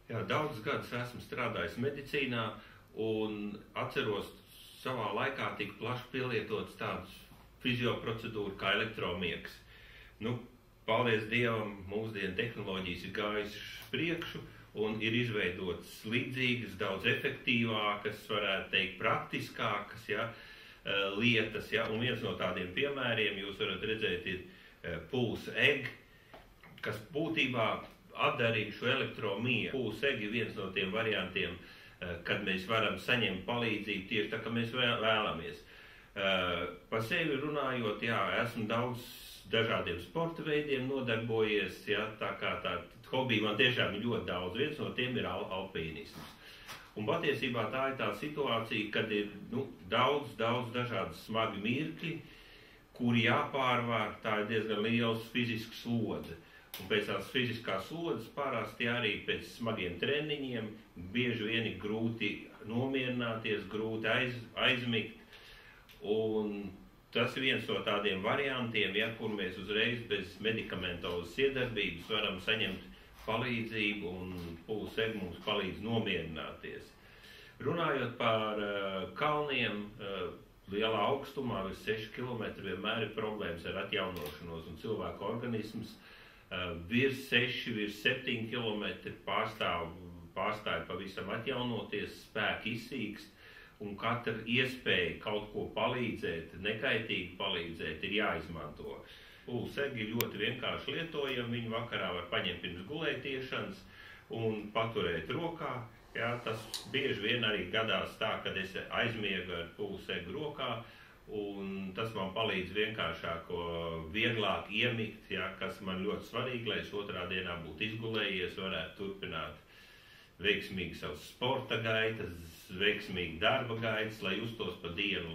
Jā, daudzus gadus esmu strādājis medicīnā un atceros, savā laikā tika plaši pielietots tāds fizioprocedūra kā elektromiegs. Paldies Dievam, mūsdienu tehnoloģijas ir gājušas priekšu un ir izveidotas līdzīgas, daudz efektīvākas, varētu teikt, praktiskākas lietas. Un viens no tādiem piemēriem jūs varat redzēt ir pulse egg, kas būtībā atdarīja šo elektromiegu. Pulse egg ir viens no tiem variantiem, kad mēs varam saņemt palīdzību tieši tā, kā mēs vēlamies. Par sevi runājot, esmu daudz dažādiem sporta veidiem nodarbojies, tā kā tā hobija man tiešām ir ļoti daudz, viens no tiem ir alpīnisms. Un patiesībā tā ir tā situācija, kad ir daudz dažādas smagi mirkļi, kuri jāpārvar, tā ir diezgan liels fizisks slodze. Un pēc tās fiziskās slodzes parasti arī pēc smagiem treniņiem bieži vien ir grūti nomierināties, grūti aizmigt. Un tas ir viens no tādiem variantiem, kur mēs uzreiz bez medikamentozes iedarbības varam saņemt palīdzību un pulse egg mums palīdz nomierināties. Runājot par kalniem, lielā augstumā, virs 6 km, vienmēr ir problēmas ar atjaunošanos un cilvēku organisms. Virs 6, virs 7 km pārstāja pavisam atjaunoties, spēki izsīkst, un katra iespēja kaut ko palīdzēt, nekaitīgi palīdzēt, ir jāizmanto. Pulse egg ir ļoti vienkārši lietojama, viņu vakarā var paņemt pirms gulētiešanas un paturēt rokā. Tas bieži vien arī gadās tā, kad es aizmiegu ar pulse egg rokā, un tas man palīdz vienkāršāko vieglāk iemigt, kas man ļoti svarīgi, lai es otrā dienā būtu izgulējies, varētu turpināt veiksmīgi savas sporta gaitas, veiksmīgi darba gaitas, lai justos pa dienu